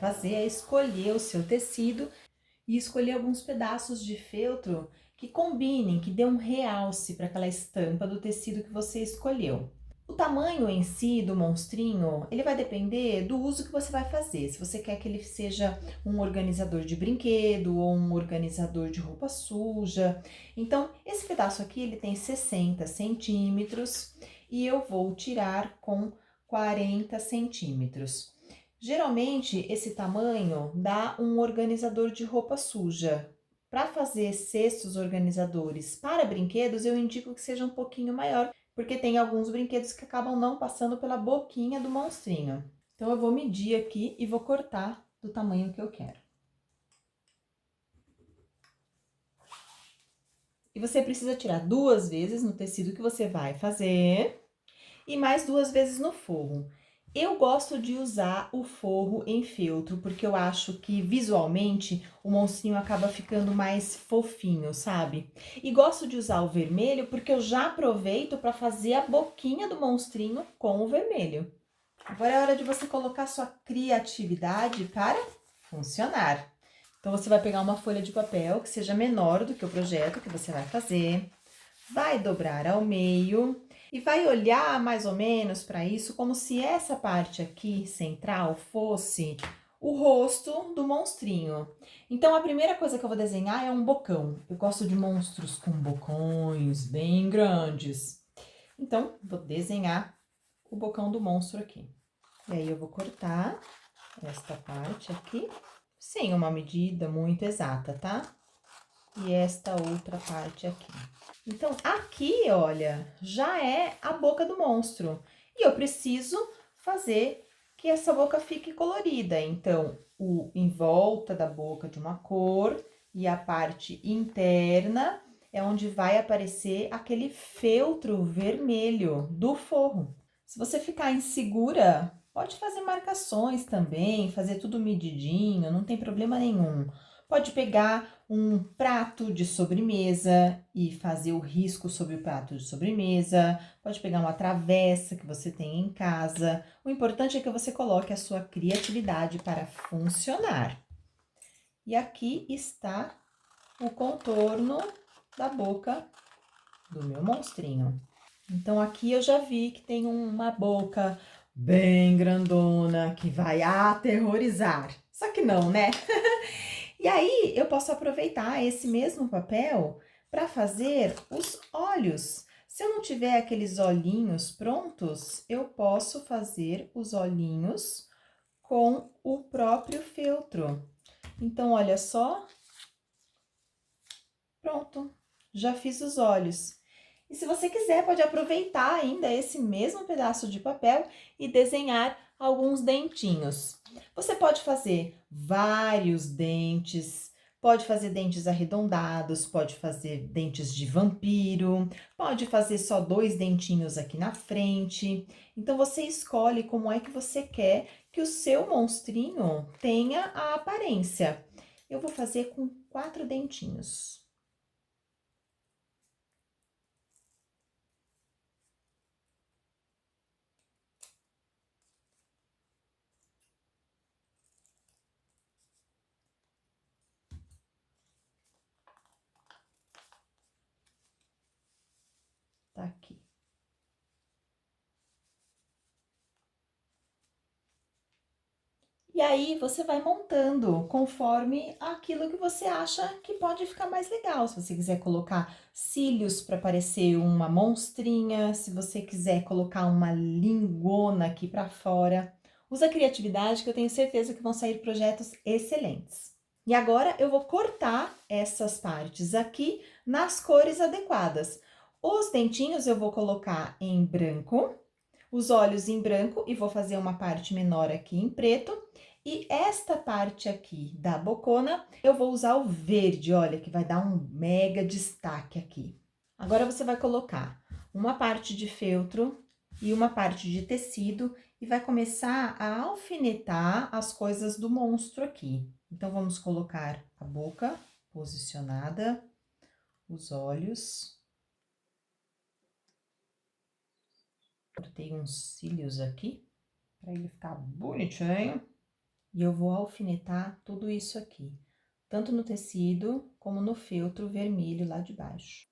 fazer é escolher o seu tecido e escolher alguns pedaços de feltro que combinem, que dê um realce para aquela estampa do tecido que você escolheu. O tamanho em si do monstrinho, ele vai depender do uso que você vai fazer. Se você quer que ele seja um organizador de brinquedo ou um organizador de roupa suja. Então, esse pedaço aqui, ele tem 60 centímetros e eu vou tirar com 40 centímetros. Geralmente, esse tamanho dá um organizador de roupa suja. Para fazer cestos organizadores para brinquedos, eu indico que seja um pouquinho maior, porque tem alguns brinquedos que acabam não passando pela boquinha do monstrinho. Então, eu vou medir aqui e vou cortar do tamanho que eu quero. E você precisa tirar 2 vezes no tecido que você vai fazer e mais 2 vezes no forro. Eu gosto de usar o forro em feltro, porque eu acho que visualmente o monstrinho acaba ficando mais fofinho, sabe? E gosto de usar o vermelho porque eu já aproveito para fazer a boquinha do monstrinho com o vermelho. Agora é hora de você colocar sua criatividade para funcionar. Então, você vai pegar uma folha de papel que seja menor do que o projeto que você vai fazer, vai dobrar ao meio e vai olhar mais ou menos para isso como se essa parte aqui central fosse o rosto do monstrinho. Então, a primeira coisa que eu vou desenhar é um bocão. Eu gosto de monstros com bocões bem grandes. Então, vou desenhar o bocão do monstro aqui. E aí, eu vou cortar esta parte aqui, sem uma medida muito exata, tá? E esta outra parte aqui. Então, aqui, olha, já é a boca do monstro. E eu preciso fazer que essa boca fique colorida. Então, em volta da boca de uma cor e a parte interna é onde vai aparecer aquele feltro vermelho do forro. Se você ficar insegura, pode fazer marcações também, fazer tudo medidinho, não tem problema nenhum. Pode pegar um prato de sobremesa e fazer o risco sobre o prato de sobremesa. Pode pegar uma travessa que você tem em casa. O importante é que você coloque a sua criatividade para funcionar. E aqui está o contorno da boca do meu monstrinho. Então, aqui eu já vi que tem uma boca bem grandona que vai aterrorizar. Só que não, né? E aí, eu posso aproveitar esse mesmo papel para fazer os olhos. Se eu não tiver aqueles olhinhos prontos, eu posso fazer os olhinhos com o próprio feltro. Então, olha só. Pronto, já fiz os olhos. E se você quiser, pode aproveitar ainda esse mesmo pedaço de papel e desenhar alguns dentinhos. Você pode fazer vários dentes, pode fazer dentes arredondados, pode fazer dentes de vampiro, pode fazer só 2 dentinhos aqui na frente. Então, você escolhe como é que você quer que o seu monstrinho tenha a aparência. Eu vou fazer com 4 dentinhos. Tá aqui. E aí, você vai montando conforme aquilo que você acha que pode ficar mais legal. Se você quiser colocar cílios para parecer uma monstrinha, se você quiser colocar uma lingona aqui para fora, usa a criatividade que eu tenho certeza que vão sair projetos excelentes. E agora eu vou cortar essas partes aqui nas cores adequadas. Os dentinhos eu vou colocar em branco, os olhos em branco e vou fazer uma parte menor aqui em preto. E esta parte aqui da bocona, eu vou usar o verde, olha, que vai dar um mega destaque aqui. Agora, você vai colocar uma parte de feltro e uma parte de tecido e vai começar a alfinetar as coisas do monstro aqui. Então, vamos colocar a boca posicionada, os olhos. Cortei uns cílios aqui, para ele ficar bonitinho. E eu vou alfinetar tudo isso aqui, tanto no tecido como no feltro vermelho lá de baixo.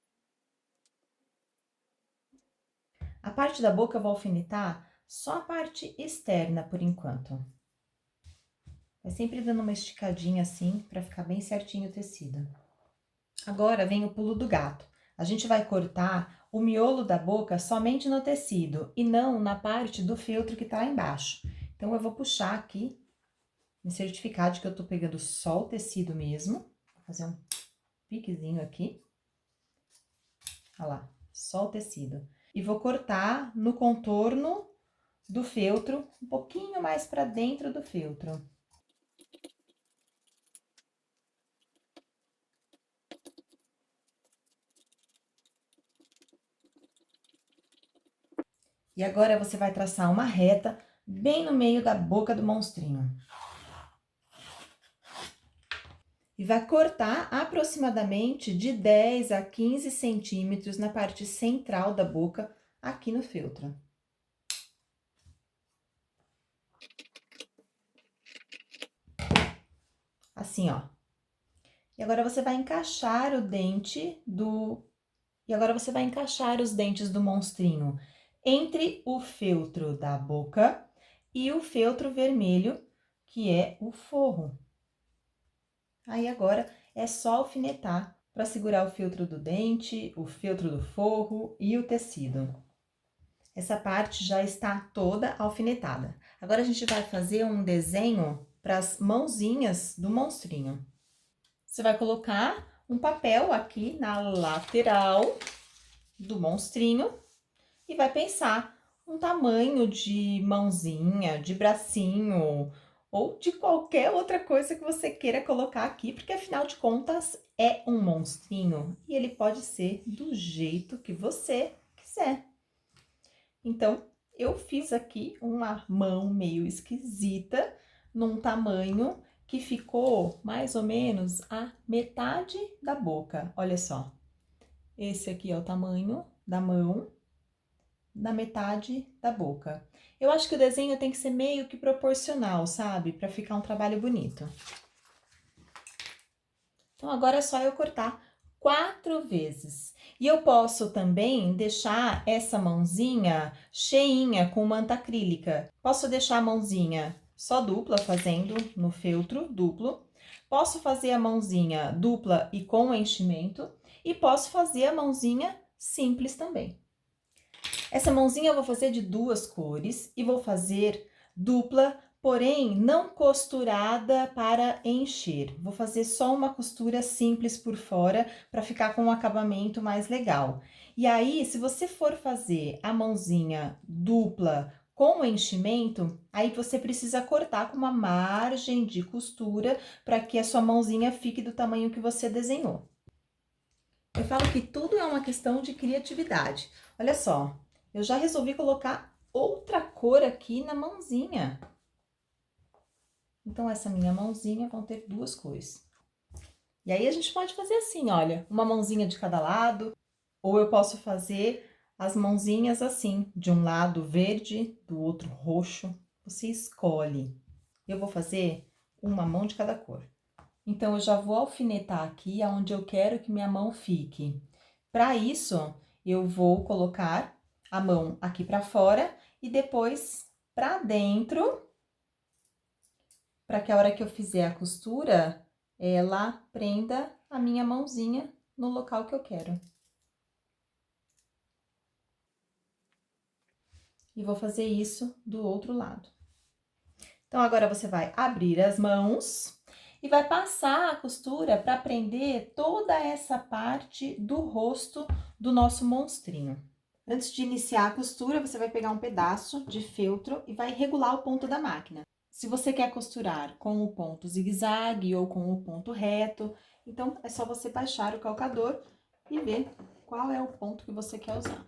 A parte da boca eu vou alfinetar só a parte externa por enquanto. Vai sempre dando uma esticadinha assim, pra ficar bem certinho o tecido. Agora vem o pulo do gato. A gente vai cortar o miolo da boca somente no tecido e não na parte do feltro que tá lá embaixo. Então, eu vou puxar aqui, me certificar de que eu tô pegando só o tecido mesmo. Vou fazer um piquezinho aqui. Olha lá, só o tecido. E vou cortar no contorno do feltro, um pouquinho mais pra dentro do feltro. E agora, você vai traçar uma reta bem no meio da boca do monstrinho. E vai cortar aproximadamente de 10 a 15 centímetros na parte central da boca, aqui no feltro. Assim, ó. E agora, você vai encaixar o dente do... E agora, você vai encaixar os dentes do monstrinho entre o feltro da boca e o feltro vermelho, que é o forro. Aí, agora, é só alfinetar para segurar o feltro do dente, o feltro do forro e o tecido. Essa parte já está toda alfinetada. Agora, a gente vai fazer um desenho para as mãozinhas do monstrinho. Você vai colocar um papel aqui na lateral do monstrinho e vai pensar um tamanho de mãozinha, de bracinho ou de qualquer outra coisa que você queira colocar aqui, porque afinal de contas é um monstrinho e ele pode ser do jeito que você quiser. Então, eu fiz aqui uma mão meio esquisita, num tamanho que ficou mais ou menos a metade da boca. Olha só, esse aqui é o tamanho da mão, da metade da boca. Eu acho que o desenho tem que ser meio que proporcional, sabe? Pra ficar um trabalho bonito. Então, agora é só eu cortar 4 vezes. E eu posso também deixar essa mãozinha cheinha com manta acrílica. Posso deixar a mãozinha só dupla, fazendo no feltro duplo. Posso fazer a mãozinha dupla e com enchimento. E posso fazer a mãozinha simples também. Essa mãozinha eu vou fazer de 2 cores e vou fazer dupla, porém não costurada para encher. Vou fazer só uma costura simples por fora para ficar com um acabamento mais legal. E aí, se você for fazer a mãozinha dupla com enchimento, aí você precisa cortar com uma margem de costura para que a sua mãozinha fique do tamanho que você desenhou. Eu falo que tudo é uma questão de criatividade. Olha só, eu já resolvi colocar outra cor aqui na mãozinha. Então, essa minha mãozinha vão ter 2 cores. E aí, a gente pode fazer assim, olha, uma mãozinha de cada lado, ou eu posso fazer as mãozinhas assim, de um lado verde, do outro roxo. Você escolhe. Eu vou fazer uma mão de cada cor. Então, eu já vou alfinetar aqui aonde eu quero que minha mão fique. Para isso, eu vou colocar a mão aqui para fora e depois para dentro, para que a hora que eu fizer a costura, ela prenda a minha mãozinha no local que eu quero. E vou fazer isso do outro lado. Então, agora você vai abrir as mãos e vai passar a costura para prender toda essa parte do rosto do nosso monstrinho. Antes de iniciar a costura, você vai pegar um pedaço de feltro e vai regular o ponto da máquina. Se você quer costurar com o ponto zigue-zague ou com o ponto reto, então é só você baixar o calcador e ver qual é o ponto que você quer usar.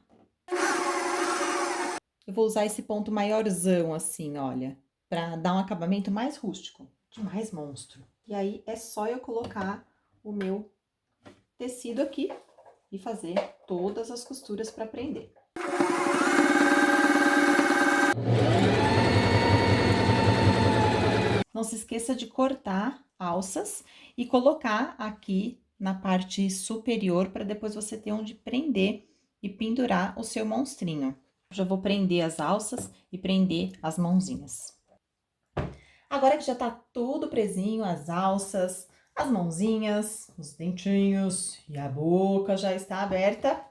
Eu vou usar esse ponto maiorzão assim, olha, para dar um acabamento mais rústico, de mais monstro. E aí, é só eu colocar o meu tecido aqui e fazer todas as costuras para prender. Não se esqueça de cortar alças e colocar aqui na parte superior para depois você ter onde prender e pendurar o seu monstrinho. Já vou prender as alças e prender as mãozinhas. Agora que já tá tudo presinho, as alças, as mãozinhas, os dentinhos e a boca já está aberta,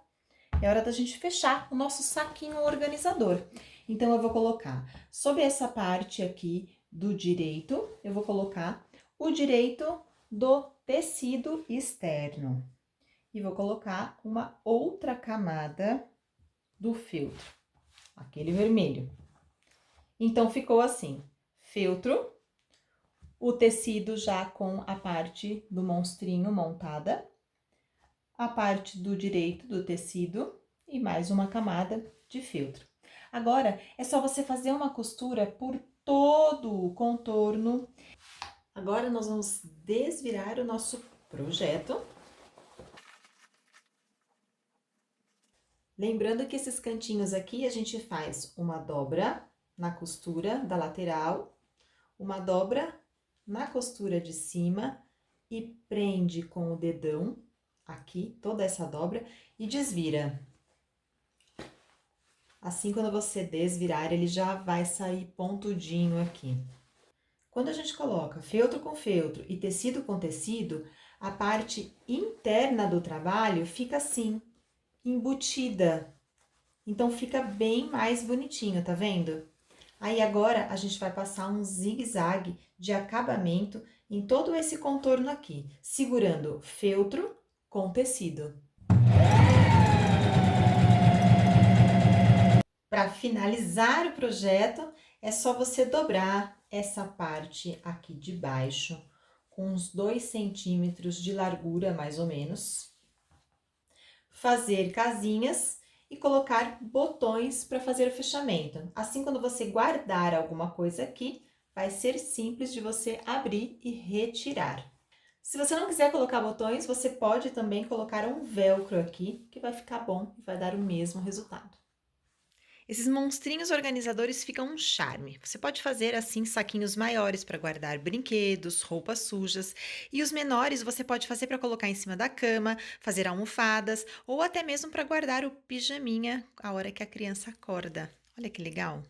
é hora da gente fechar o nosso saquinho organizador. Então, eu vou colocar sobre essa parte aqui do direito, eu vou colocar o direito do tecido externo. E vou colocar uma outra camada do feltro, aquele vermelho. Então, ficou assim, feltro, o tecido já com a parte do monstrinho montada, a parte do direito do tecido e mais uma camada de feltro. Agora, é só você fazer uma costura por todo o contorno. Agora, nós vamos desvirar o nosso projeto. Lembrando que esses cantinhos aqui, a gente faz uma dobra na costura da lateral, uma dobra na costura de cima e prende com o dedão aqui, toda essa dobra, e desvira. Assim, quando você desvirar, ele já vai sair pontudinho aqui. Quando a gente coloca feltro com feltro e tecido com tecido, a parte interna do trabalho fica assim, embutida. Então, fica bem mais bonitinho, tá vendo? Aí, agora, a gente vai passar um zigue-zague de acabamento em todo esse contorno aqui, segurando feltro com tecido. Para finalizar o projeto, é só você dobrar essa parte aqui de baixo, com uns 2 centímetros de largura, mais ou menos. Fazer casinhas e colocar botões para fazer o fechamento. Assim, quando você guardar alguma coisa aqui, vai ser simples de você abrir e retirar. Se você não quiser colocar botões, você pode também colocar um velcro aqui, que vai ficar bom e vai dar o mesmo resultado. Esses monstrinhos organizadores ficam um charme. Você pode fazer assim saquinhos maiores para guardar brinquedos, roupas sujas, e os menores você pode fazer para colocar em cima da cama, fazer almofadas ou até mesmo para guardar o pijaminha a hora que a criança acorda. Olha que legal!